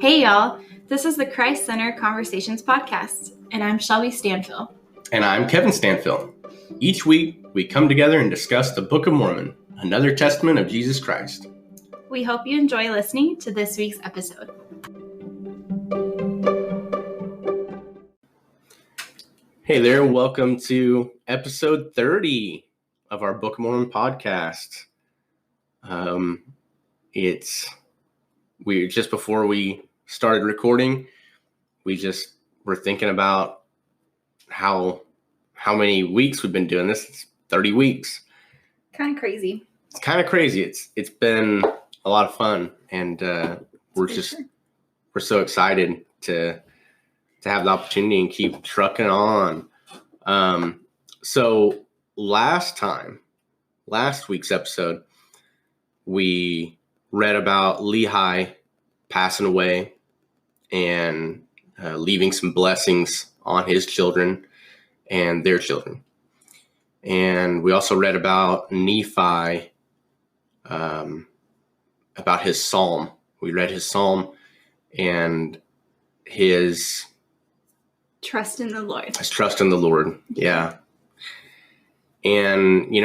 Hey y'all, this is the Christ Center Conversations podcast, and I'm Shelby Stanfill. And I'm Kevin Stanfill. Each week, we come together and discuss the Book of Mormon, another testament of Jesus Christ. We hope you enjoy listening to this week's episode. Hey there, welcome to episode 30 of our Book of Mormon podcast. Just before we started recording, we just were thinking about how many weeks we've been doing this. It's 30 weeks. Kind of crazy. It's kind of crazy. It's been a lot of fun, and we're so excited to have the opportunity and keep trucking on. So last week's episode, we read about Lehi passing away and leaving some blessings on his children and their children. And we also read about Nephi, about his psalm. We read his psalm and his trust in the Lord. His trust in the Lord. Yeah. And,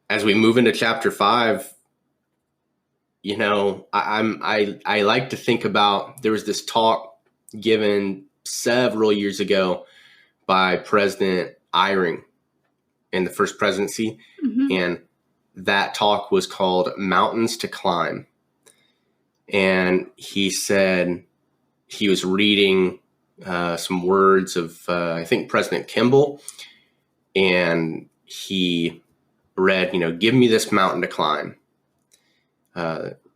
as we move into chapter 5, I like to think about, there was this talk given several years ago by President Eyring in the first presidency. Mm-hmm. And that talk was called Mountains to Climb. And he said he was reading some words of, I think, President Kimball. And he read, give me this mountain to climb.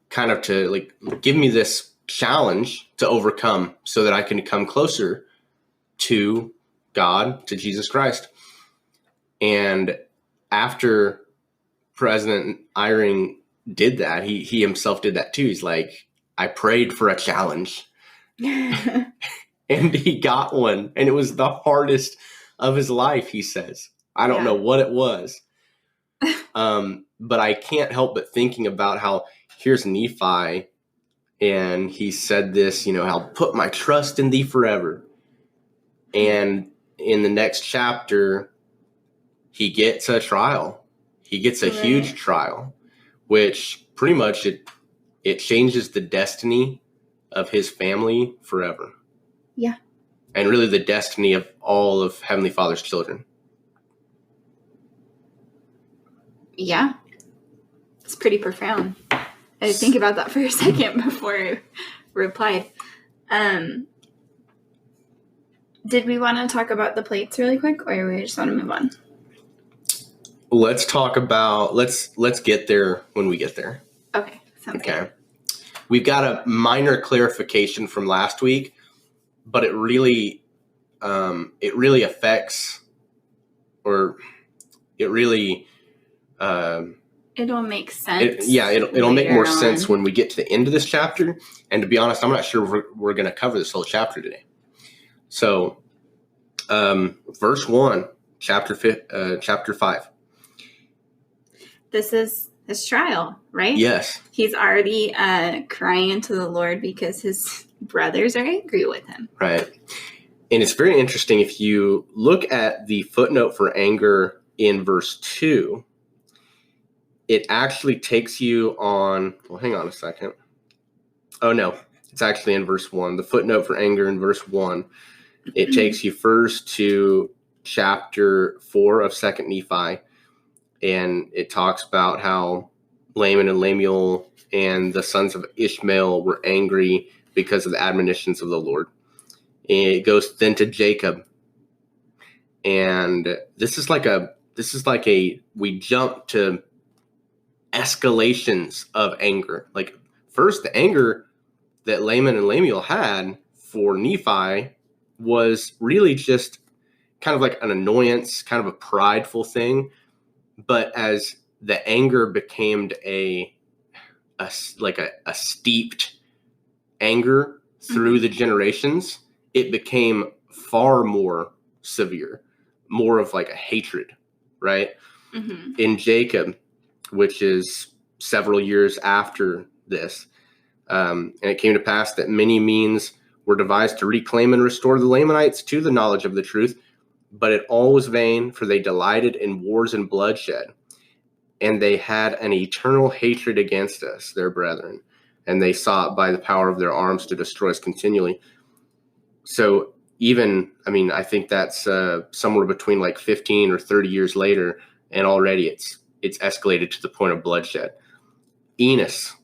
Kind of to give me this challenge to overcome so that I can come closer to God, to Jesus Christ. And after President Eyring did that, he himself did that too. He's like, I prayed for a challenge. And he got one. And it was the hardest of his life, he says. I don't know what it was. But I can't help but thinking about how here's Nephi, and he said this, I'll put my trust in thee forever. And in the next chapter, he gets a trial. He gets a huge trial, which pretty much it changes the destiny of his family forever. Yeah. And really the destiny of all of Heavenly Father's children. Yeah. It's pretty profound. I had to think about that for a second before I replied. Did we want to talk about the plates really quick, or we just want to move on? Let's talk about, let's get there when we get there. Okay. Sounds good. We've got a minor clarification from last week, but it really affects, or it really... it'll make sense. It'll make more sense when we get to the end of this chapter. And to be honest, I'm not sure we're going to cover this whole chapter today. So, verse 1, chapter 5. This is his trial, right? Yes. He's already crying to the Lord because his brothers are angry with him. Right. And it's very interesting. If you look at the footnote for anger in verse 2, it actually takes you on, hang on a second. Oh, no, it's actually in verse 1. The footnote for anger in verse 1, it takes you first to chapter 4 of 2nd Nephi, and it talks about how Laman and Lemuel and the sons of Ishmael were angry because of the admonitions of the Lord. And it goes then to Jacob. And this is like we jump to escalations of anger. Like, first, the anger that Laman and Lemuel had for Nephi was really just kind of like an annoyance, kind of a prideful thing. But as the anger became a steeped anger through the generations, it became far more severe, more of like a hatred, right? Mm-hmm. In Jacob, which is several years after this, And it came to pass that many means were devised to reclaim and restore the Lamanites to the knowledge of the truth, but it all was vain, for they delighted in wars and bloodshed, and they had an eternal hatred against us, their brethren, and they sought by the power of their arms to destroy us continually. So even, I mean, I think that's somewhere between like 15 or 30 years later, and already it's escalated to the point of bloodshed. Enos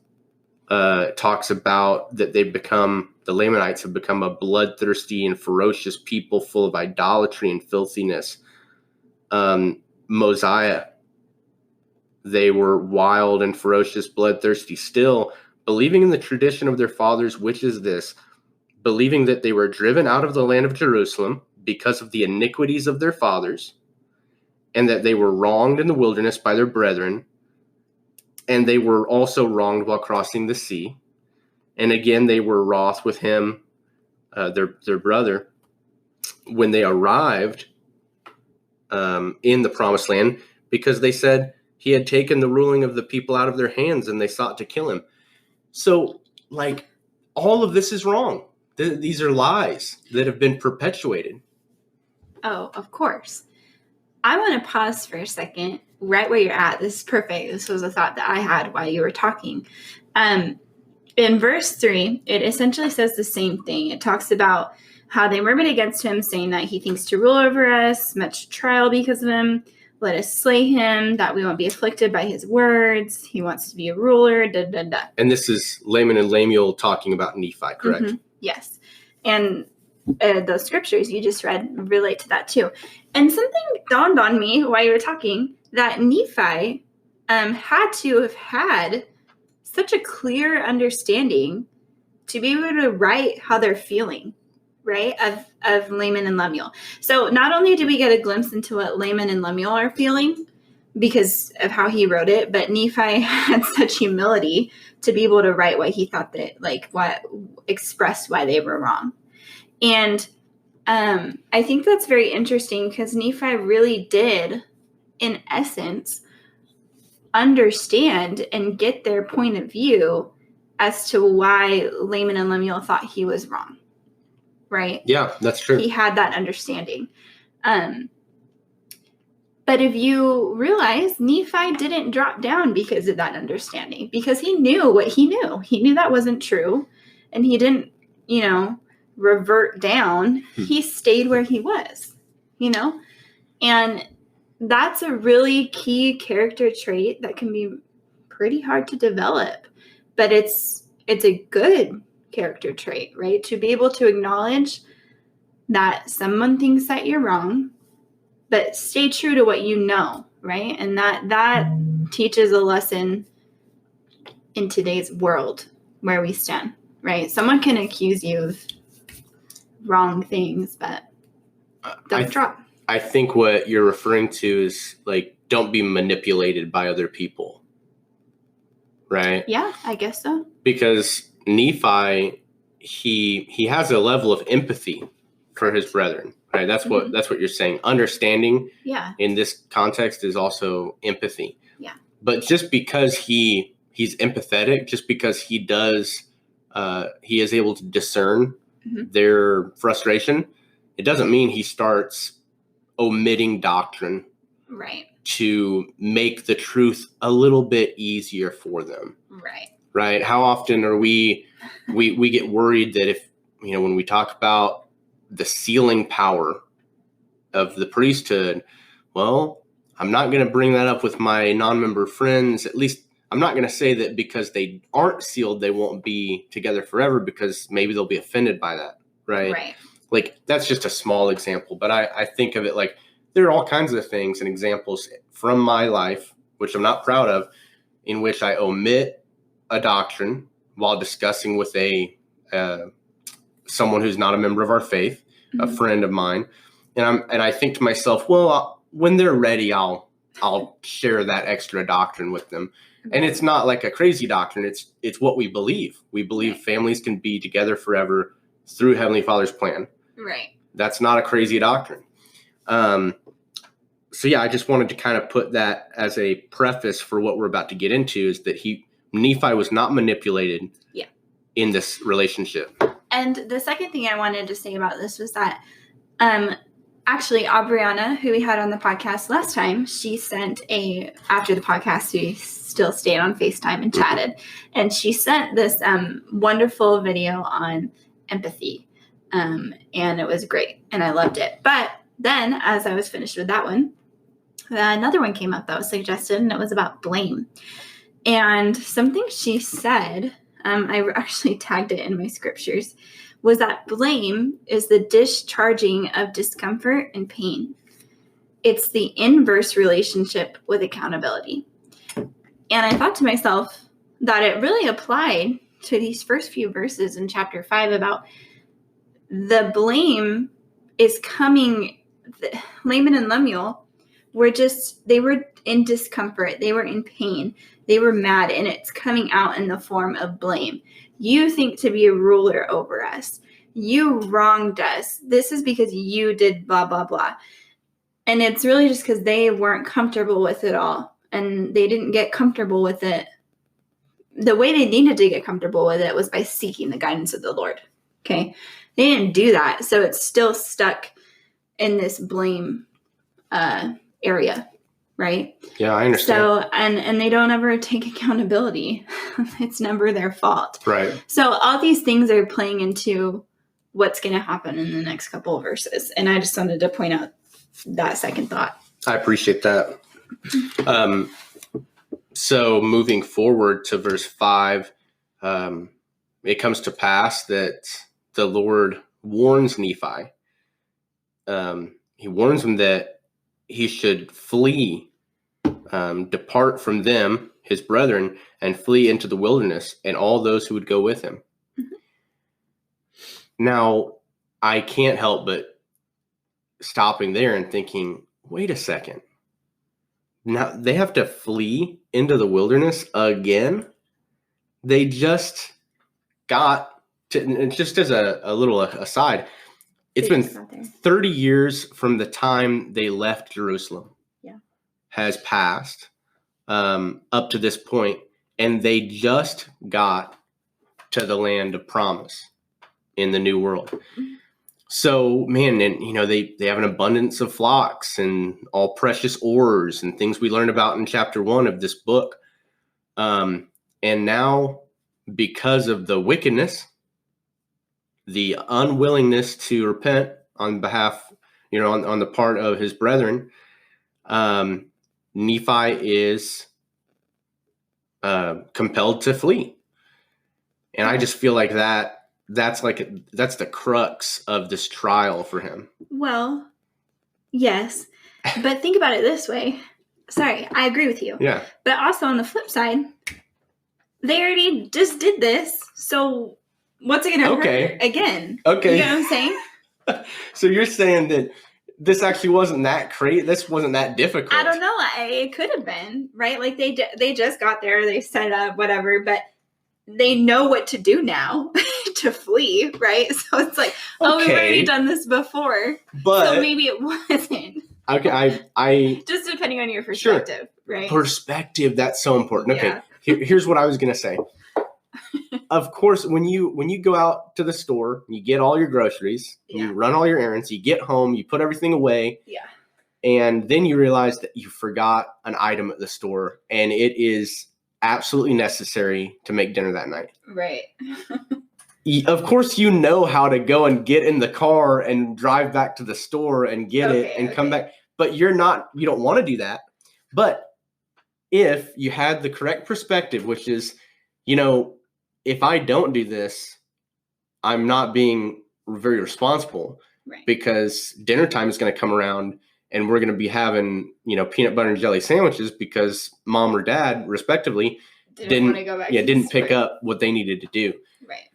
talks about that the Lamanites have become a bloodthirsty and ferocious people full of idolatry and filthiness. Mosiah, they were wild and ferocious, bloodthirsty, still believing in the tradition of their fathers, which is this: believing that they were driven out of the land of Jerusalem because of the iniquities of their fathers, and that they were wronged in the wilderness by their brethren, and they were also wronged while crossing the sea. And again, they were wroth with him, their brother, when they arrived in the promised land, because they said he had taken the ruling of the people out of their hands, and they sought to kill him. So, like, all of this is wrong. These are lies that have been perpetuated. Oh, of course. I want to pause for a second, right where you're at. This is perfect. This was a thought that I had while you were talking. In verse 3, it essentially says the same thing. It talks about how they murmured against him, saying that he thinks to rule over us, much trial because of him. Let us slay him, that we won't be afflicted by his words. He wants to be a ruler, da, da, da. And this is Laman and Lemuel talking about Nephi, correct? Mm-hmm. Yes. And those scriptures you just read relate to that too. And something dawned on me while you were talking, that Nephi had to have had such a clear understanding to be able to write how they're feeling, right, of Laman and Lemuel. So not only do we get a glimpse into what Laman and Lemuel are feeling because of how he wrote it, but Nephi had such humility to be able to write what he thought that, like, what expressed why they were wrong. And I think that's very interesting because Nephi really did, in essence, understand and get their point of view as to why Laman and Lemuel thought he was wrong, right? Yeah, that's true. He had that understanding. But if you realize, Nephi didn't drop down because of that understanding, because he knew what he knew. He knew that wasn't true, and he didn't, revert down. He stayed where he was, and that's a really key character trait that can be pretty hard to develop, but it's a good character trait, right? To be able to acknowledge that someone thinks that you're wrong, but stay true to what you know, right? And that teaches a lesson in today's world where we stand, right? Someone can accuse you of wrong things, but don't drop. I think what you're referring to is, like, don't be manipulated by other people, right? Yeah, I guess so. Because Nephi, he has a level of empathy for his brethren, right? That's what you're saying. Understanding, in this context, is also empathy. Yeah. But just because he's empathetic, just because he is able to discern their frustration, it doesn't mean he starts omitting doctrine, right, to make the truth a little bit easier for them. Right. How often are we get worried that if, when we talk about the sealing power of the priesthood, well, I'm not going to bring that up with my non-member friends. At least I'm not going to say that because they aren't sealed, they won't be together forever, because maybe they'll be offended by that. Right. Like, that's just a small example, but I think of it like there are all kinds of things and examples from my life, which I'm not proud of, in which I omit a doctrine while discussing with someone who's not a member of our faith, a friend of mine, and I think to myself, well, when they're ready, I'll share that extra doctrine with them. And it's not like a crazy doctrine. It's what we believe. We believe families can be together forever through Heavenly Father's plan. Right. That's not a crazy doctrine. So yeah, I just wanted to kind of put that as a preface for what we're about to get into, is that Nephi was not manipulated. Yeah. in this relationship. And the second thing I wanted to say about this was that actually Aubriana, who we had on the podcast last time, she sent after the podcast, we still stayed on FaceTime and chatted, and she sent this wonderful video on empathy. And it was great, and I loved it. But then, as I was finished with that one, another one came up that was suggested, and it was about blame. And something she said, I actually tagged it in my scriptures, was that blame is the discharging of discomfort and pain. It's the inverse relationship with accountability. And I thought to myself that it really applied to these first few verses in chapter 5 about the blame is coming. Laman and Lemuel they were in discomfort. They were in pain. They were mad, and it's coming out in the form of blame. You think to be a ruler over us. You wronged us. This is because you did blah, blah, blah. And it's really just because they weren't comfortable with it all. And they didn't get comfortable with it. The way they needed to get comfortable with it was by seeking the guidance of the Lord. Okay? They didn't do that. So it's still stuck in this blame area, right? Yeah, I understand. So, and they don't ever take accountability. It's never their fault. Right. So all these things are playing into what's going to happen in the next couple of verses. And I just wanted to point out that second thought. I appreciate that. So moving forward to verse 5, it comes to pass that the Lord warns Nephi. He warns him that he should flee, depart from them, his brethren, and flee into the wilderness, and all those who would go with him. Mm-hmm. Now, I can't help but stopping there and thinking, wait a second. Now, they have to flee into the wilderness again? They just got to, and just as a little aside, it's been 30 years from the time they left Jerusalem. Yeah. Has passed up to this point, and they just got to the land of promise in the New World. Mm-hmm. So, man, and they have an abundance of flocks and all precious ores and things we learned about in chapter 1 of this book. And now, because of the wickedness, the unwillingness to repent on behalf, on the part of his brethren, Nephi is compelled to flee. And I just feel like that's the crux of this trial for him. Well, yes, but think about it this way. Sorry, I agree with you. Yeah. But also on the flip side, they already just did this, so what's it going to hurt again? Okay. You know what I'm saying? So you're saying that this actually wasn't that crazy? This wasn't that difficult? I don't know. It could have been, right? Like they just got there, they set it up, whatever, but they know what to do now to flee, right? So it's like, we've already done this before. But so maybe it wasn't. Okay, I just depending on your perspective, right? Perspective, that's so important. Okay, here's what I was gonna say. Of course, when you go out to the store, you get all your groceries, you run all your errands, you get home, you put everything away, and then you realize that you forgot an item at the store, and it is absolutely necessary to make dinner that night. Right. Of course, you know how to go and get in the car and drive back to the store and get it and come back, but you don't want to do that. But if you had the correct perspective, which is, if I don't do this, I'm not being very responsible, right? Because dinner time is going to come around and we're going to be having, peanut butter and jelly sandwiches because mom or dad, respectively, didn't pick up what they needed to do. Right.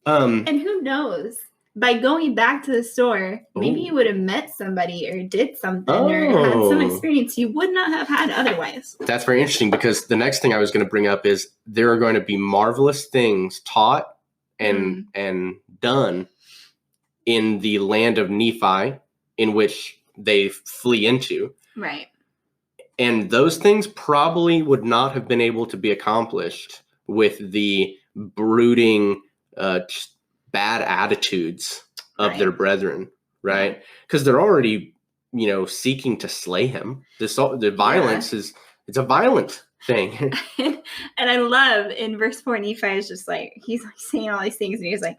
And who knows? By going back to the store, maybe you would have met somebody or did something or had some experience you would not have had otherwise. That's very interesting, because the next thing I was going to bring up is there are going to be marvelous things taught and done in the land of Nephi, in which they flee into. Right. And those things probably would not have been able to be accomplished with the brooding, just bad attitudes of Right. their brethren, right? Because they're already, seeking to slay him. The violence it's a violent thing. And I love in verse 4, Nephi is just like, he's like saying all these things, and he's like,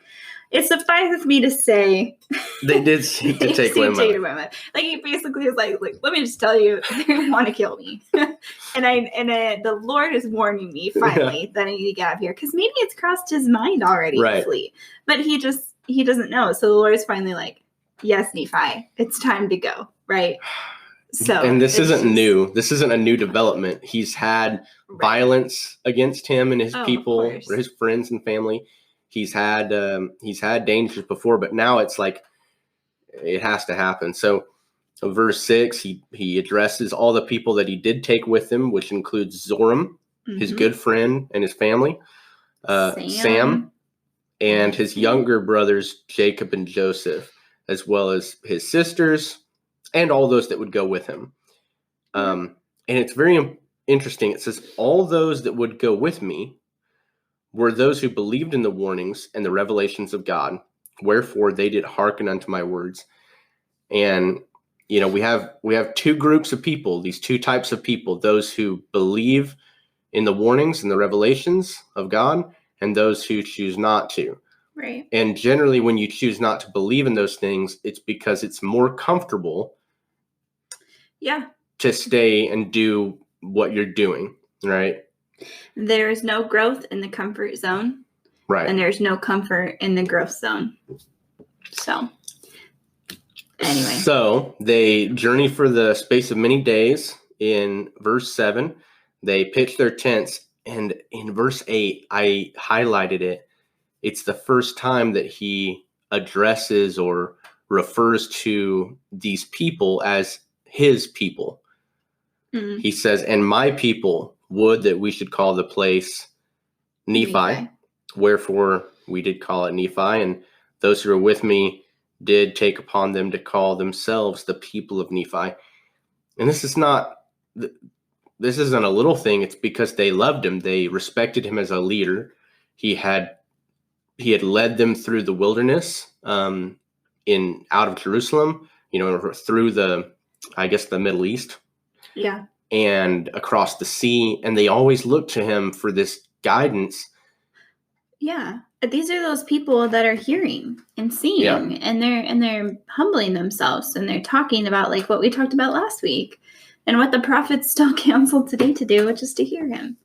it suffices me to say They did seek to take away my life. Like, he basically is like, let me just tell you, they want to kill me. and the Lord is warning me finally that I need to get out of here, because maybe it's crossed his mind already to flee, but he doesn't know. So the Lord is finally like, yes, Nephi, it's time to go, right? So, and this isn't new. This isn't a new development. He's had violence against him and his people, or his friends and family. He's had dangers before, but now it's like it has to happen. So, verse 6, he addresses all the people that he did take with him, which includes Zoram, his good friend, and his family, Sam, and his younger brothers Jacob and Joseph, as well as his sisters, and all those that would go with him. And it's very interesting. It says, all those that would go with me were those who believed in the warnings and the revelations of God, wherefore they did hearken unto my words. And, we have two groups of people, these two types of people, those who believe in the warnings and the revelations of God, and those who choose not to. Right. And generally, when you choose not to believe in those things, it's because it's more comfortable to stay and do what you're doing, right? There is no growth in the comfort zone. Right. And there's no comfort in the growth zone. So, anyway. So, they journey for the space of many days. In verse 7, they pitch their tents. And in verse 8, I highlighted it. It's the first time that he addresses or refers to these people as his people. Mm-hmm. He says, and my people would that we should call the place Nephi. Wherefore we did call it Nephi, and those who were with me did take upon them to call themselves the people of Nephi. And this isn't a little thing. It's because they loved him. They respected him as a leader. He had led them through the wilderness, out of Jerusalem, through the Middle East. Yeah. And across the sea, and they always looked to him for this guidance. Yeah. These are those people that are hearing and seeing, and they're humbling themselves, and they're talking about like what we talked about last week and what the prophets still counsel today to do, which is to hear him.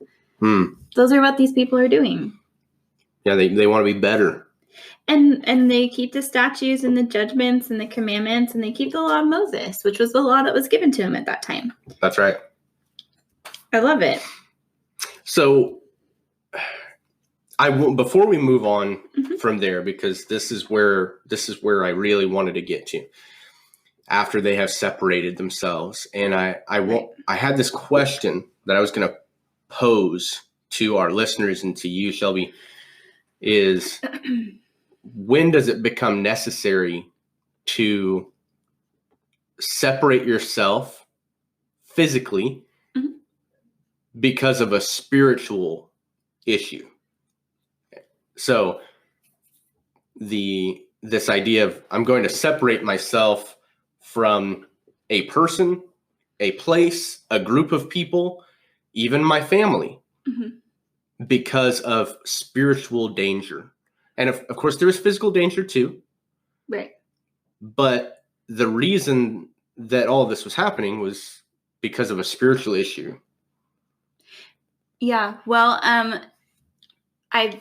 Those are what these people are doing. Yeah, they want to be better. And they keep the statutes and the judgments and the commandments, and they keep the law of Moses, which was the law that was given to him at that time. That's right. I love it. So before we move on from there, because this is where I really wanted to get to, after they have separated themselves. And I had this question that I was going to pose to our listeners and to you, Shelby, is when does it become necessary to separate yourself physically because of a spiritual issue? So this idea of I'm going to separate myself from a person, a place, a group of people, even my family, because of spiritual danger. And of course, there is physical danger too. Right. But the reason that all of this was happening was because of a spiritual issue. Yeah. Well,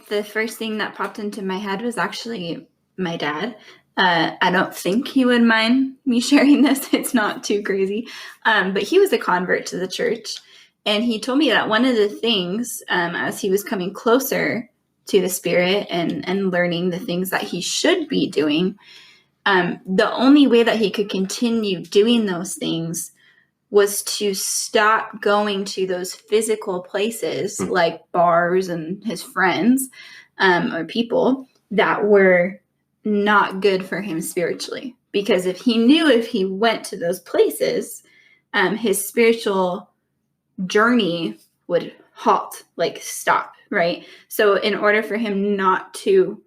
the first thing that popped into my head was actually my dad. I don't think he would mind me sharing this. It's not too crazy. But he was a convert to the church. And he told me that one of the things, as he was coming closer to the Spirit and learning the things that he should be doing, the only way that he could continue doing those things was to stop going to those physical places like bars and his friends, or people that were not good for him spiritually. Because if he went to those places, his spiritual journey would halt, like stop, right? So in order for him not to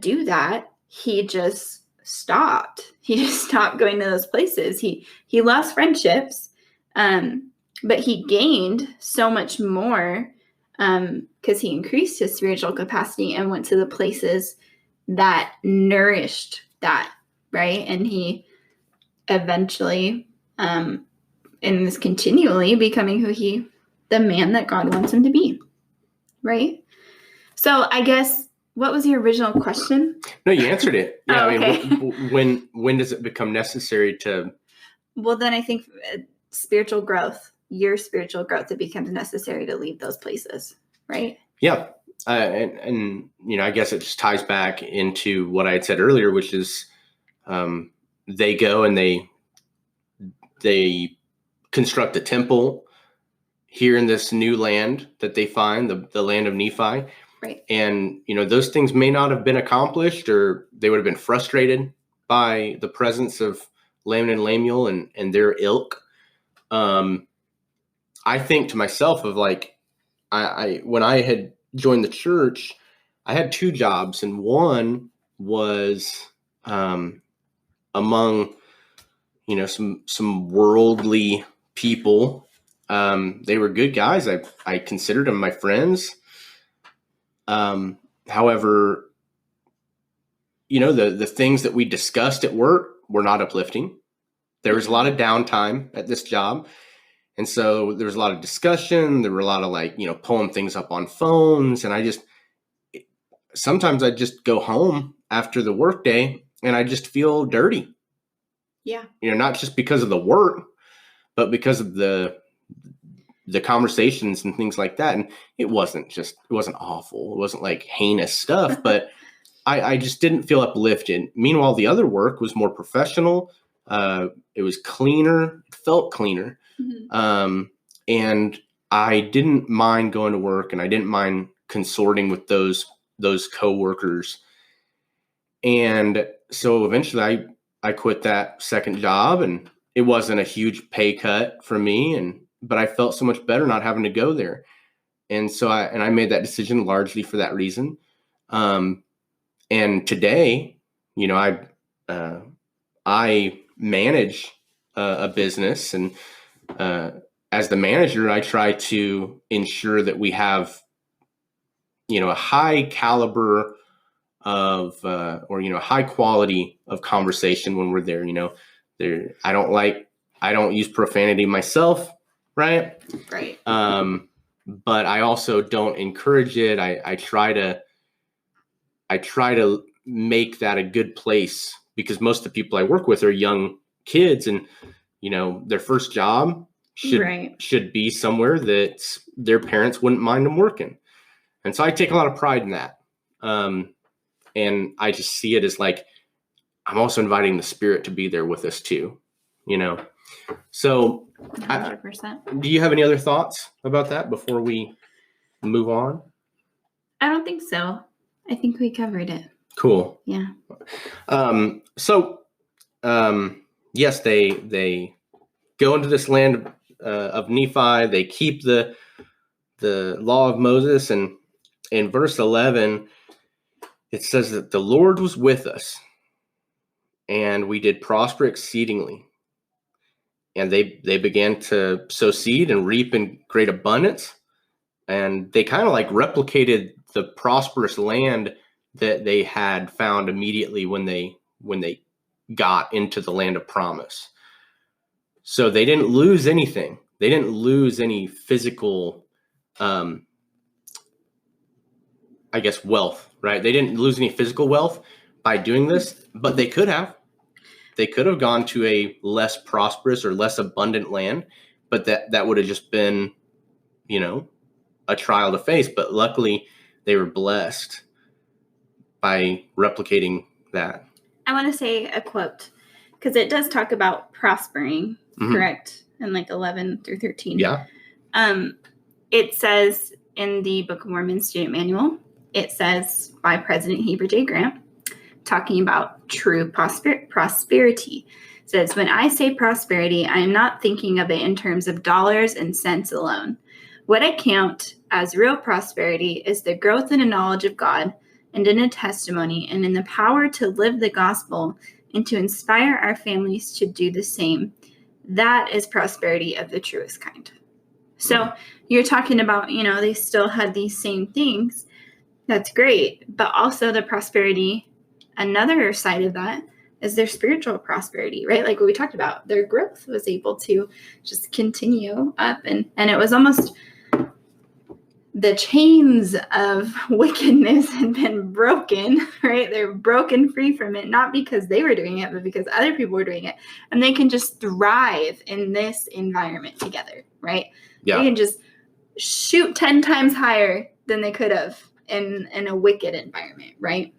do that, he just stopped. He just stopped going to those places. He lost friendships, but he gained so much more because he increased his spiritual capacity and went to the places that nourished that, right? And he eventually, and is continually becoming the man that God wants him to be, right? So I guess, what was your original question? No, you answered it. Yeah, Oh, okay. When does it become necessary to? Well, then I think spiritual growth, your spiritual growth, it becomes necessary to leave those places, right? Yeah, and I guess it just ties back into what I had said earlier, which is they go and they construct a temple here in this new land that they find, the land of Nephi. Right. And, those things may not have been accomplished, or they would have been frustrated by the presence of Laman and Lemuel and their ilk. I think to myself of like, I when I had joined the church, I had 2 jobs, and one was among, some worldly people. They were good guys. I considered them my friends. However, the things that we discussed at work were not uplifting. There was a lot of downtime at this job. And so there was a lot of discussion. There were a lot of pulling things up on phones. And sometimes I'd just go home after the workday and I just feel dirty. Yeah. Not just because of the work, but because of the conversations and things like that. And it wasn't awful. It wasn't like heinous stuff, but I just didn't feel uplifted. Meanwhile, the other work was more professional. It was cleaner. It felt cleaner. Mm-hmm. And I didn't mind going to work, and I didn't mind consorting with those coworkers. And so eventually I quit that second job, and it wasn't a huge pay cut for me, but I felt so much better not having to go there. And so I made that decision largely for that reason. And today, I manage a business, and as the manager, I try to ensure that we have, a high caliber of, or high quality of conversation when we're there. I don't use profanity myself, right? Right. But I also don't encourage it. I try to make that a good place, because most of the people I work with are young kids, and their first job should be somewhere that their parents wouldn't mind them working. And so I take a lot of pride in that. And I just see it as like, I'm also inviting the Spirit to be there with us too, So 100%. Do you have any other thoughts about that before we move on? I don't think so. I think we covered it. Cool. Yeah. Yes, they go into this land of Nephi. They keep the law of Moses, and in verse 11, it says that the Lord was with us, and we did prosper exceedingly. And they began to sow seed and reap in great abundance. And they kind of like replicated the prosperous land that they had found immediately when they got into the land of promise. So they didn't lose anything. They didn't lose any physical, wealth, right? They didn't lose any physical wealth by doing this, but they could have. They could have gone to a less prosperous or less abundant land, but that would have just been, a trial to face. But luckily, they were blessed by replicating that. I want to say a quote, because it does talk about prospering, mm-hmm. correct? In like 11 through 13. Yeah. It says in the Book of Mormon Student Manual, it says by President Heber J. Grant, talking about true prosperity. It says, when I say prosperity, I am not thinking of it in terms of dollars and cents alone. What I count as real prosperity is the growth in a knowledge of God, and in a testimony and in the power to live the gospel and to inspire our families to do the same. That is prosperity of the truest kind. So you're talking about, they still had these same things. That's great. But also the prosperity, another side of that is their spiritual prosperity, right? Like what we talked about, their growth was able to just continue up. And it was almost the chains of wickedness had been broken, right? They're broken free from it, not because they were doing it, but because other people were doing it. And they can just thrive in this environment together, right? Yeah. They can just shoot 10 times higher than they could have in a wicked environment, right?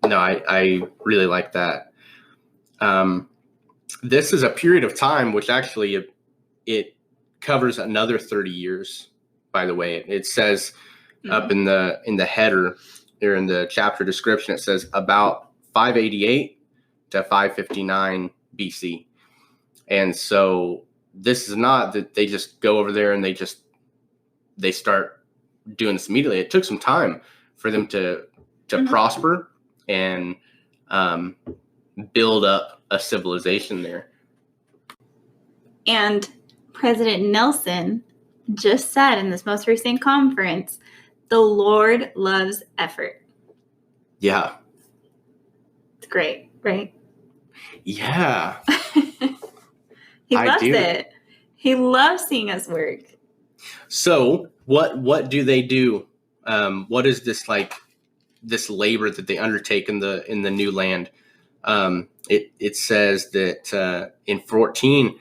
No, I really like that. This is a period of time which actually it covers another 30 years. By the way, it says up in the header or in the chapter description, it says about 588 to 559 BC. And so this is not that they just go over there and they start doing this immediately. It took some time for them to prosper and build up a civilization there. And President Nelson just said in this most recent conference, the Lord loves effort. Yeah. It's great, right? Yeah. He loves it. He loves seeing us work. So what do they do? What is this this labor that they undertake in the new land? It says that in 14,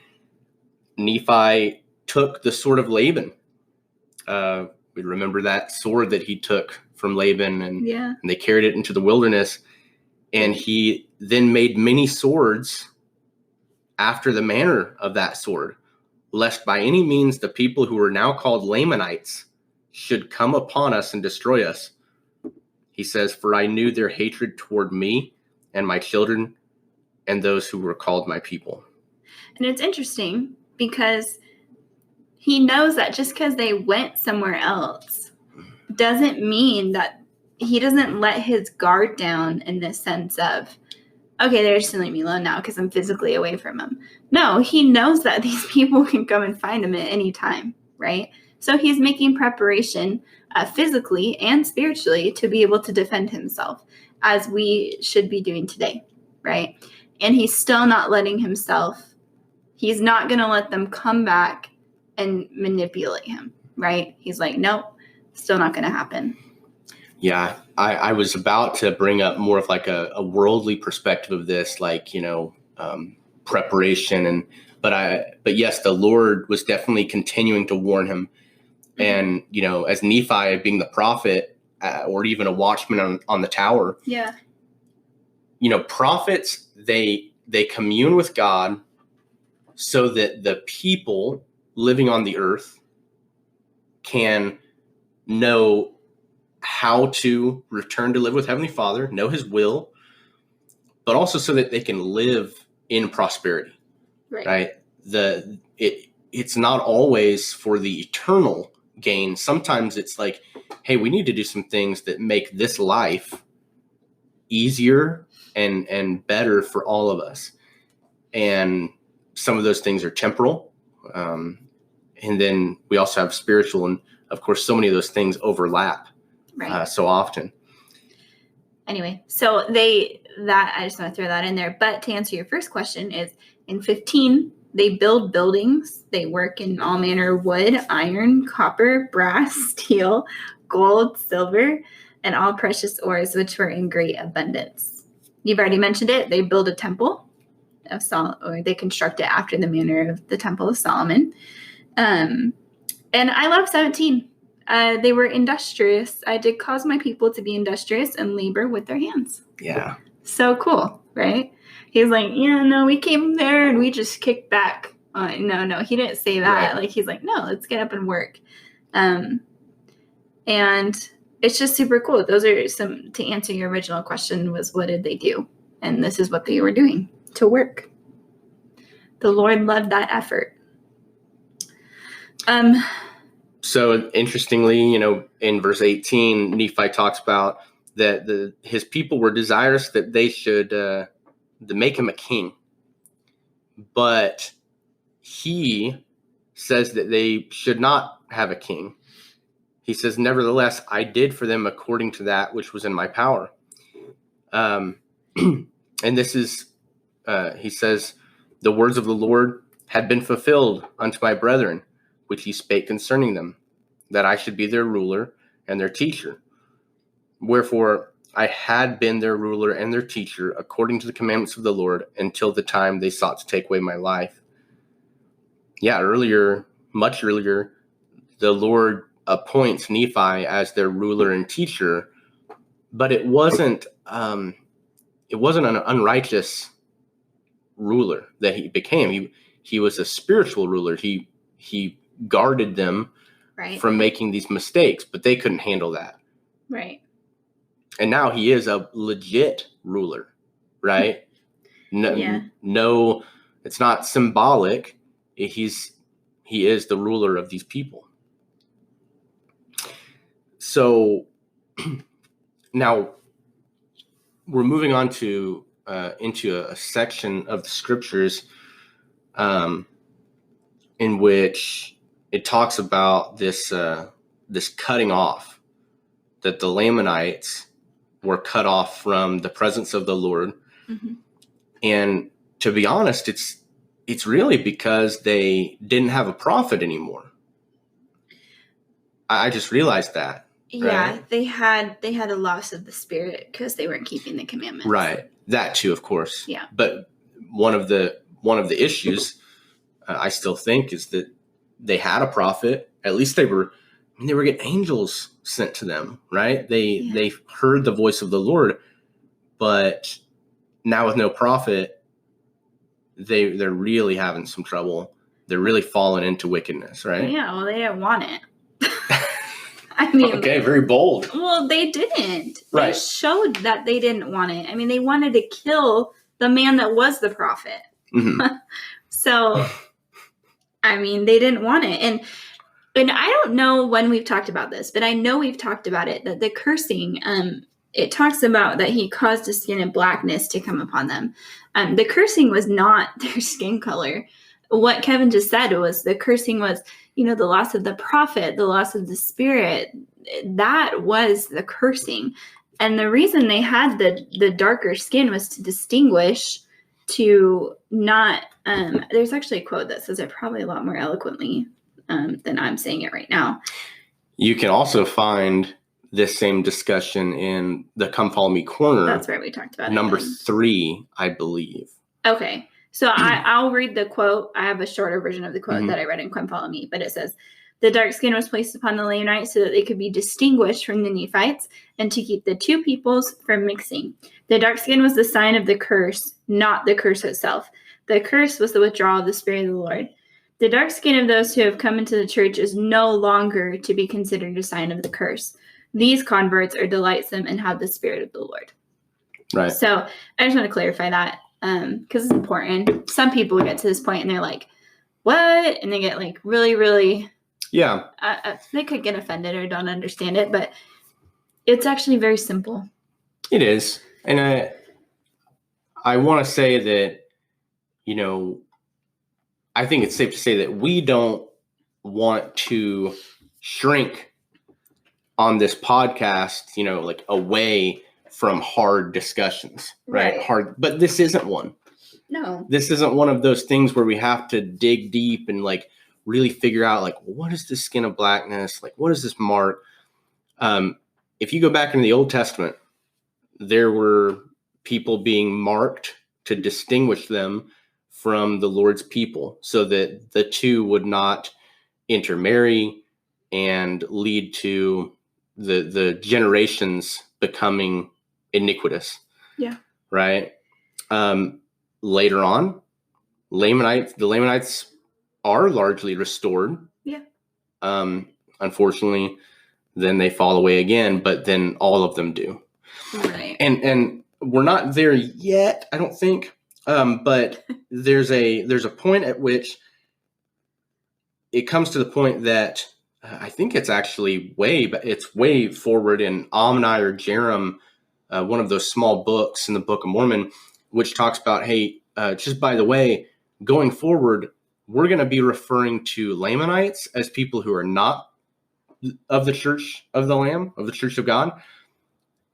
Nephi took the sword of Laban. We remember that sword that he took from Laban, and they carried it into the wilderness. And he then made many swords after the manner of that sword, lest by any means the people who are now called Lamanites should come upon us and destroy us. He says, for I knew their hatred toward me and my children and those who were called my people. And it's interesting because he knows that just because they went somewhere else doesn't mean that he doesn't let his guard down in the sense of, okay, they're just leaving me alone now because I'm physically away from him. No, he knows that these people can come and find him at any time, right? So he's making preparation physically and spiritually to be able to defend himself, as we should be doing today, right? And he's still not letting himself, he's not going to let them come back and manipulate him, right? He's like, nope, still not going to happen. Yeah, I was about to bring up more of like a worldly perspective of this, preparation, but yes, the Lord was definitely continuing to warn him. And, as Nephi being the prophet or even a watchman on the tower, prophets, they commune with God so that the people living on the earth can know how to return to live with Heavenly Father, know his will, but also so that they can live in prosperity, right? It's not always for the eternal gain. Sometimes it's like, hey, we need to do some things that make this life easier and better for all of us. And some of those things are temporal. And then we also have spiritual. And of course, so many of those things overlap so often. Anyway, so I just want to throw that in there. But to answer your first question is in 15, they build buildings. They work in all manner of wood, iron, copper, brass, steel, gold, silver, and all precious ores, which were in great abundance. You've already mentioned it. They build a temple of Solomon, or they construct it after the manner of the Temple of Solomon. And I love 17. They were industrious. I did cause my people to be industrious and labor with their hands. Yeah. So cool, right? He's like, we came there and we just kicked back. No, he didn't say that. Right. He's like, no, let's get up and work. And it's just super cool. Those are some, to answer your original question was, what did they do? And this is what they were doing to work. The Lord loved that effort. So interestingly, in verse 18, Nephi talks about that his people were desirous that they should to make him a king. But he says that they should not have a king. He says, nevertheless, I did for them according to that which was in my power. And this is, he says, the words of the Lord had been fulfilled unto my brethren, which he spake concerning them, that I should be their ruler and their teacher. Wherefore I had been their ruler and their teacher according to the commandments of the Lord until the time they sought to take away my life. Yeah, much earlier, the Lord appoints Nephi as their ruler and teacher, but it wasn't an unrighteous ruler that he became. He was a spiritual ruler. He guarded them from making these mistakes, but they couldn't handle that. Right. And now he is a legit ruler, right? No, it's not symbolic. He is the ruler of these people. So now we're moving on to into a section of the scriptures in which it talks about this cutting off, that the Lamanites were cut off from the presence of the Lord. Mm-hmm. And to be honest, it's really because they didn't have a prophet anymore. I just realized that. Yeah, right? they had a loss of the spirit because they weren't keeping the commandments. Right. That too, of course. Yeah. But one of the issues I still think is that they had a prophet. At least they were getting angels sent to them, right? They heard the voice of the Lord, but now with no prophet, they're really having some trouble. They're really falling into wickedness, right? Yeah, well, they didn't want it. I mean, okay, very bold. Well, they didn't. Right. They showed that they didn't want it. I mean, they wanted to kill the man that was the prophet. Mm-hmm. So, I mean, they didn't want it. And I don't know when we've talked about this, but I know we've talked about it, that the cursing, it talks about that he caused a skin of blackness to come upon them. The cursing was not their skin color. What Kevin just said was the cursing was, the loss of the prophet, the loss of the spirit. That was the cursing. And the reason they had the darker skin was to distinguish, to not, there's actually a quote that says it probably a lot more eloquently than I'm saying it right now. You can also find this same discussion in the Come Follow Me corner. That's where we talked about number it. Number 3, I believe. Okay. So I'll read the quote. I have a shorter version of the quote that I read in Come Follow Me, but it says, the dark skin was placed upon the Lamanites so that they could be distinguished from the Nephites and to keep the two peoples from mixing. The dark skin was the sign of the curse, not the curse itself. The curse was the withdrawal of the Spirit of the Lord. The dark skin of those who have come into the church is no longer to be considered a sign of the curse. These converts are delightsome and have the Spirit of the Lord. Right. So I just want to clarify that because it's important. Some people get to this point and they're like, what? And they get like really, really... Yeah. They could get offended or don't understand it, but it's actually very simple. It is. And I want to say that, I think it's safe to say that we don't want to shrink on this podcast, like away from hard discussions, right? But this isn't one. No. This isn't one of those things where we have to dig deep and like really figure out like, what is this skin of blackness? Like, what is this mark? If you go back into the Old Testament, there were people being marked to distinguish them from the Lord's people so that the two would not intermarry and lead to the generations becoming iniquitous. Yeah. Right. Later on, the Lamanites are largely restored. Yeah. Unfortunately, then they fall away again, but then all of them do. Right. And we're not there yet, I don't think. But there's a point at which it comes to the point that I think it's actually it's way forward in Omni or Jerem, one of those small books in the Book of Mormon, which talks about, hey, just by the way, going forward, we're going to be referring to Lamanites as people who are not of the Church of the Lamb, of the Church of God.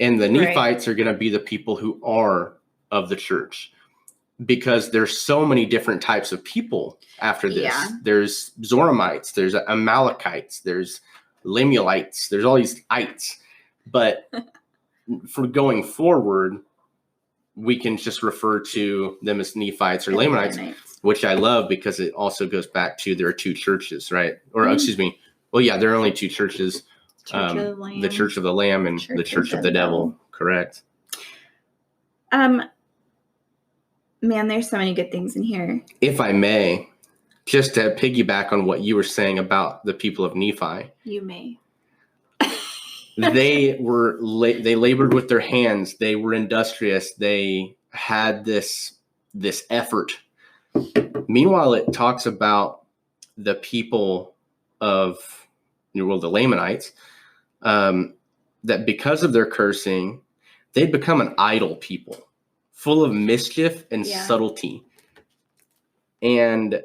And the Nephites are going to be the people who are of the church, because there's so many different types of people after this. Yeah. There's Zoramites, there's Amalekites, there's Lemuelites, there's all these ites. But for going forward, we can just refer to them as Nephites or Lamanites, which I love because it also goes back to there are two churches, right? Or excuse me. Well, yeah, there are only two churches. The Church of the Lamb and the Church of the Devil. Correct. Man, there's so many good things in here. If I may, just to piggyback on what you were saying about the people of Nephi. You may. They labored with their hands. They were industrious. They had this effort. Meanwhile, it talks about the people of the Lamanites, that because of their cursing, they'd become an idle people, full of mischief and subtlety. And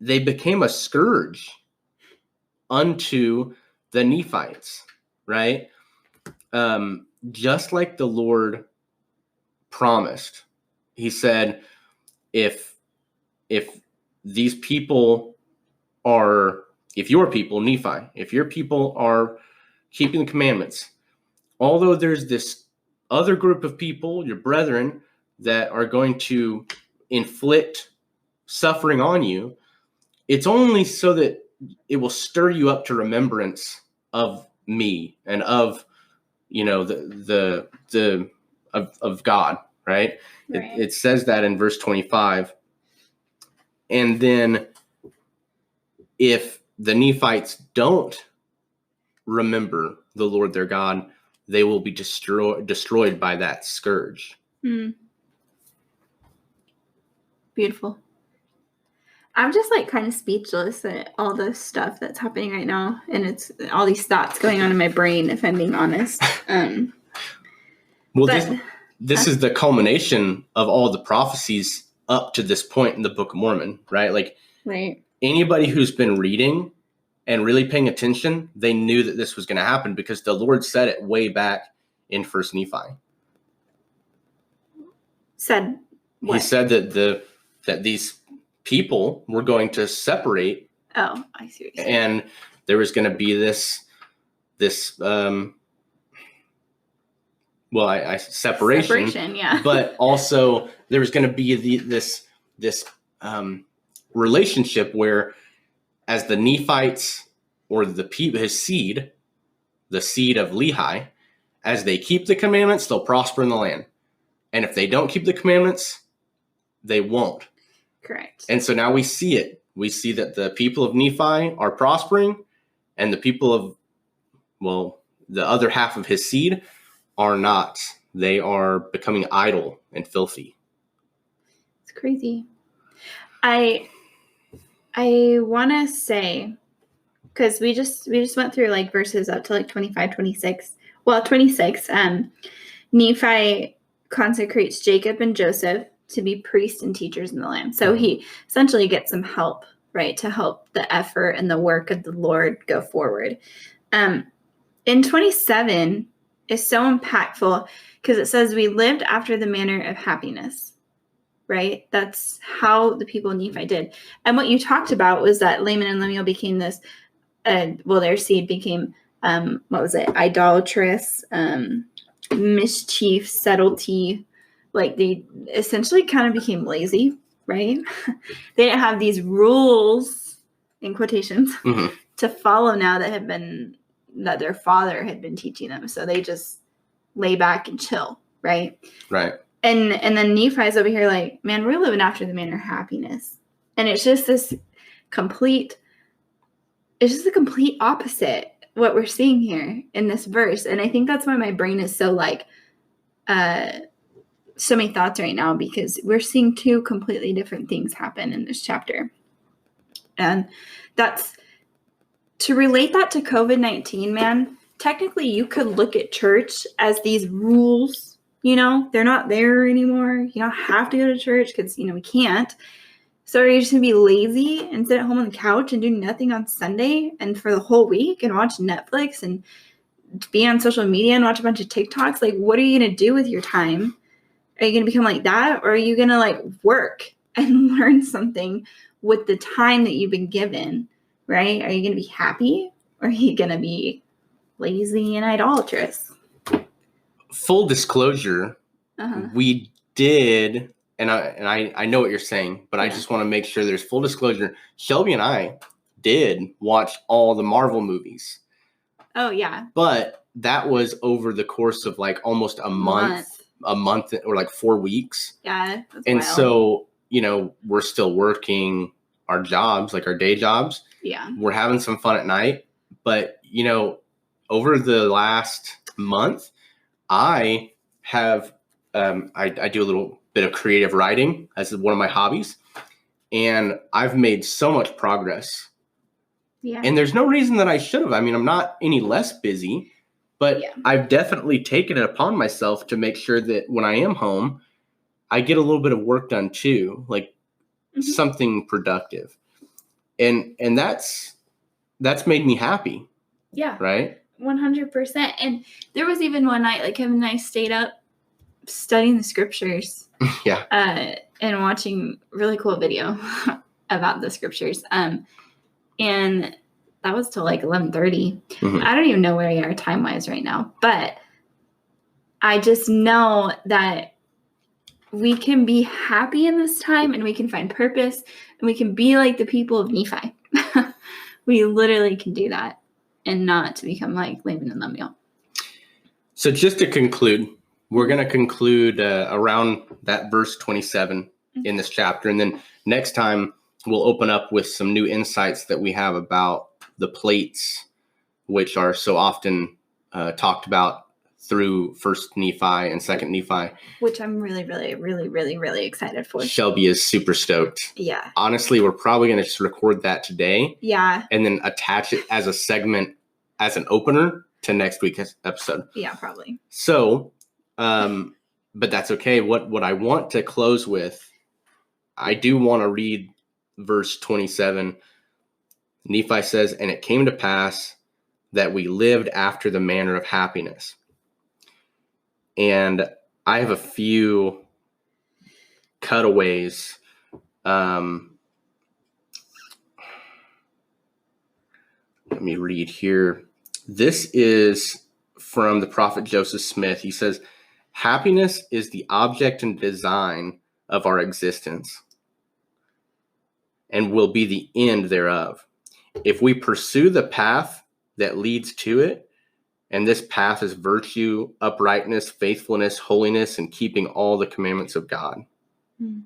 they became a scourge unto the Nephites, right? Just like the Lord promised. He said, if these people are, if your people, Nephi, if your people are keeping the commandments, although there's this other group of people, your brethren, that are going to inflict suffering on you, it's only so that it will stir you up to remembrance of me and of, of God, right? It says that in verse 25. And then if the Nephites don't remember the Lord their God, they will be destroyed by that scourge. Beautiful. I'm just kind of speechless at all the stuff that's happening right now, and it's all these thoughts going on in my brain, if I'm being honest. This is the culmination of all the prophecies up to this point in the Book of Mormon, right? Anybody who's been reading and really paying attention, they knew that this was going to happen because the Lord said it way back in First Nephi. Said what? He said that these people were going to separate. Oh, I see what you're saying. And there was going to be this separation, yeah. But also there was going to be this relationship where, as the Nephites or his seed, the seed of Lehi, as they keep the commandments, they'll prosper in the land. And if they don't keep the commandments, they won't. Correct. And so now we see it. We see that the people of Nephi are prospering, and the people of, the other half of his seed are not. They are becoming idle and filthy. It's crazy. I want to say, because we just went through verses up to 25, 26. Well, 26. Nephi consecrates Jacob and Joseph to be priests and teachers in the land. So he essentially gets some help, right, to help the effort and the work of the Lord go forward. In 27 is so impactful because it says we lived after the manner of happiness, right? That's how the people of Nephi did. And what you talked about was that Laman and Lemuel became this, their seed became, idolatrous, mischief, subtlety. They essentially kind of became lazy, right? They didn't have these rules, in quotations, to follow now that their father had been teaching them. So they just lay back and chill, right? Right. And then Nephi's over here man, we're living after the manner of happiness. And it's just the complete opposite what we're seeing here in this verse. And I think that's why my brain is so so many thoughts right now, because we're seeing two completely different things happen in this chapter. And to relate that to COVID-19, man, technically you could look at church as these rules, they're not there anymore. You don't have to go to church because, we can't. So are you just going to be lazy and sit at home on the couch and do nothing on Sunday and for the whole week and watch Netflix and be on social media and watch a bunch of TikToks? Like, what are you going to do with your time? Are you going to become like that? Or are you going to work and learn something with the time that you've been given? Right? Are you going to be happy or are you going to be lazy and idolatrous? Full disclosure, we did, and I know what you're saying, but I just want to make sure there's full disclosure. Shelby and I did watch all the Marvel movies. Oh, yeah. But that was over the course of almost a month or 4 weeks. Yeah. And wild. So, we're still working our jobs, our day jobs. Yeah. We're having some fun at night. But, over the last month, I have, I do a little bit of creative writing as one of my hobbies. And I've made so much progress. Yeah. And there's no reason that I should have. I mean, I'm not any less busy, but I've definitely taken it upon myself to make sure that when I am home, I get a little bit of work done too, something productive. And that's made me happy. Yeah. Right? 100%. And there was even one night, Kevin and I stayed up studying the scriptures. Yeah. And watching really cool video about the scriptures. And that was till 11:30. Mm-hmm. I don't even know where we are time-wise right now, but I just know that we can be happy in this time and we can find purpose and we can be like the people of Nephi. We literally can do that and not to become like Laban and Lemuel. So just to conclude, we're going to conclude around that verse 27 in this chapter. And then next time we'll open up with some new insights that we have about the plates, which are so often talked about through First Nephi and Second Nephi. Which I'm really, really, really, really, really excited for. Shelby is super stoked. Yeah. Honestly, we're probably going to just record that today. Yeah. And then attach it as a segment, as an opener to next week's episode. Yeah, probably. So, but that's okay. What I want to close with, I do want to read verse 27. Nephi says, "And it came to pass that we lived after the manner of happiness." And I have a few cutaways. Let me read here. This is from the prophet Joseph Smith. He says, "Happiness is the object and design of our existence and will be the end thereof. If we pursue the path that leads to it, and this path is virtue, uprightness, faithfulness, holiness, and keeping all the commandments of God." And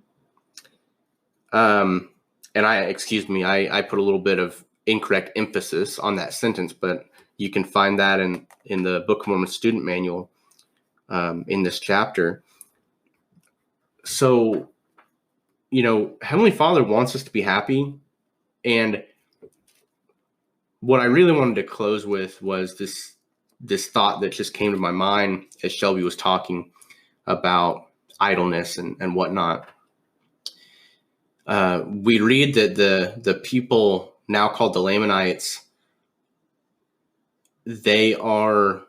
I put a little bit of incorrect emphasis on that sentence, but you can find that in the Book of Mormon student manual in this chapter. So, Heavenly Father wants us to be happy. And what I really wanted to close with was this thought that just came to my mind as Shelby was talking about idleness and whatnot. We read that the people now called the Lamanites, they are,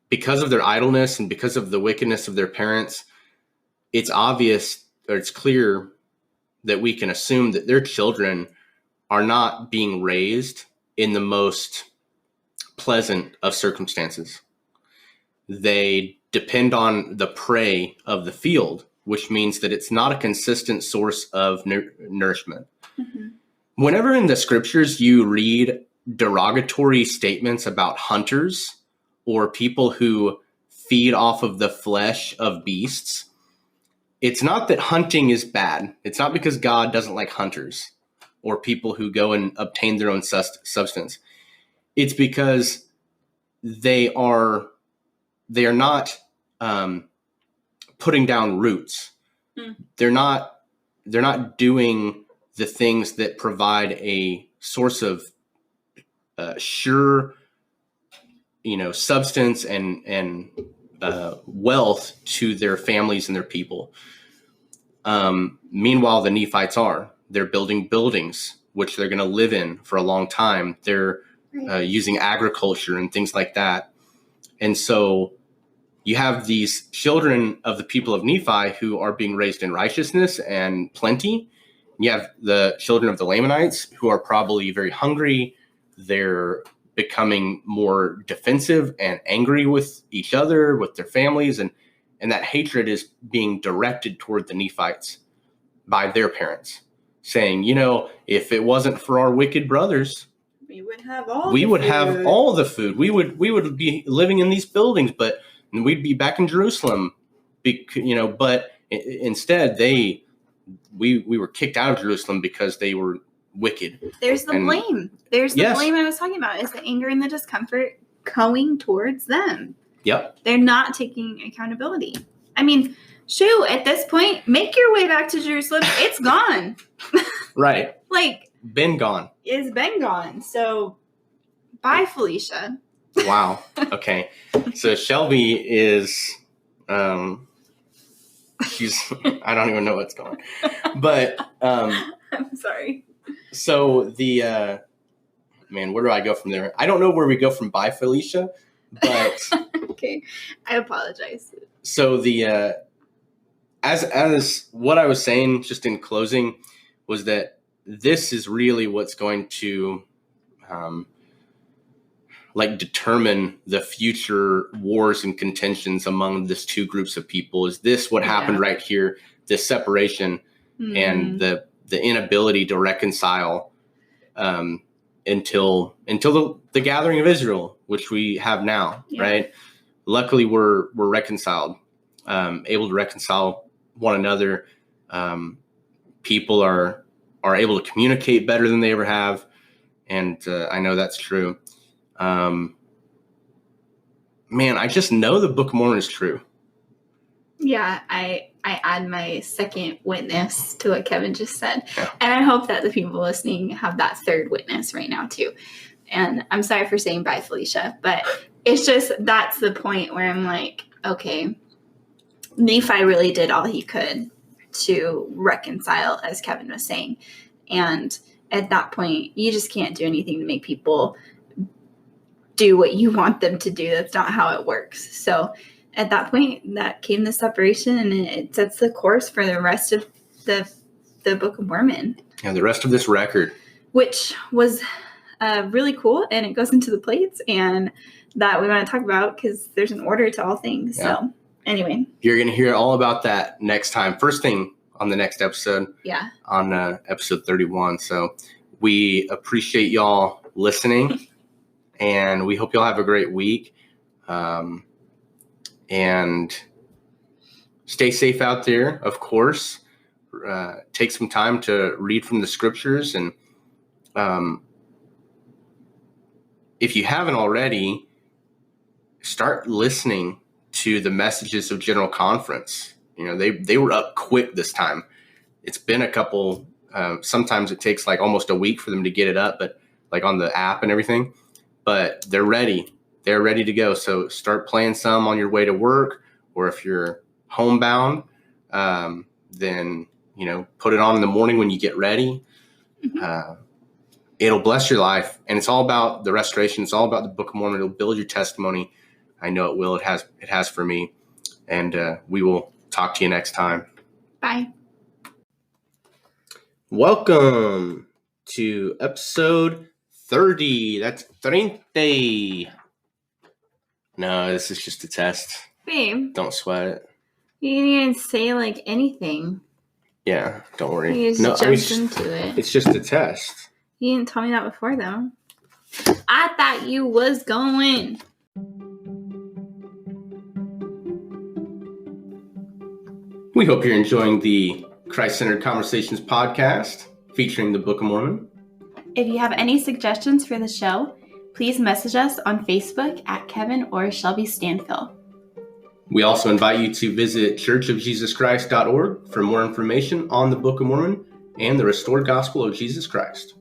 because of their idleness and because of the wickedness of their parents, it's obvious, or it's clear that we can assume that their children are not being raised in the most pleasant of circumstances. They depend on the prey of the field, which means that it's not a consistent source of nourishment. Mm-hmm. Whenever in the scriptures you read derogatory statements about hunters or people who feed off of the flesh of beasts, it's not that hunting is bad. It's not because God doesn't like hunters or people who go and obtain their own substance. It's because they are not putting down roots. They're not doing the things that provide a source of sure, substance and wealth to their families and their people. Meanwhile, the Nephites they're building buildings, which they're going to live in for a long time. They're using agriculture and things like that. And so you have these children of the people of Nephi who are being raised in righteousness and plenty. You have the children of the Lamanites who are probably very hungry. They're becoming more defensive and angry with each other, with their families, and that hatred is being directed toward the Nephites by their parents, saying, if it wasn't for our wicked brothers, we would have all the food. We would be living in these buildings, but we'd be back in Jerusalem. But instead we were kicked out of Jerusalem because they were wicked. There's the blame. There's the blame I was talking about, is the anger and the discomfort going towards them. Yep. They're not taking accountability. I mean, shoot, at this point, make your way back to Jerusalem. It's gone. Right. Been gone. It's been gone. So, bye, Felicia. Wow. Okay. So Shelby is, she's, I don't even know what's going on. But, I'm sorry. So where do I go from there? I don't know where we go from bye, Felicia, but. Okay. I apologize. So as what I was saying just in closing was that this is really what's going to determine the future wars and contentions among these two groups of people. Is this what happened right here, this separation and the inability to reconcile until the gathering of Israel, which we have now, right? Luckily, we're reconciled, able to reconcile one another. People are able to communicate better than they ever have, and I know that's true. Man, I just know the Book of Mormon is true. Yeah, I add my second witness to what Kevin just said. Yeah. And I hope that the people listening have that third witness right now too. And I'm sorry for saying bye, Felicia, but it's just, that's the point where I'm like, okay, Nephi really did all he could to reconcile, as Kevin was saying. And at that point, you just can't do anything to make people do what you want them to do. That's not how it works. So at that point, that came the separation, and it sets the course for the rest of the Book of Mormon. Yeah, the rest of this record. Which was really cool, and it goes into the plates, and that we want to talk about because there's an order to all things. Yeah. So anyway. You're going to hear all about that next time. First thing on the next episode. Yeah. On episode 31. So we appreciate y'all listening, and we hope y'all have a great week. And stay safe out there, of course. Take some time to read from the scriptures. And if you haven't already, start listening to the messages of General Conference. They were up quick this time. It's been a couple, sometimes it takes almost a week for them to get it up, but on the app and everything. But they're ready. They're ready to go. So start playing some on your way to work, or if you're homebound, then, put it on in the morning when you get ready. It'll bless your life. And it's all about the restoration. It's all about the Book of Mormon. It'll build your testimony. I know it will. It has for me. And we will talk to you next time. Bye. Welcome to episode 30. That's 30. No, this is just a test. Babe. Don't sweat it. You didn't even say anything. Yeah, don't worry. You just jumped into it. It's just a test. You didn't tell me that before, though. I thought you was going. We hope you're enjoying the Christ-Centered Conversations podcast featuring the Book of Mormon. If you have any suggestions for the show, please message us on Facebook at Kevin or Shelby Stanfill. We also invite you to visit churchofjesuschrist.org for more information on the Book of Mormon and the restored gospel of Jesus Christ.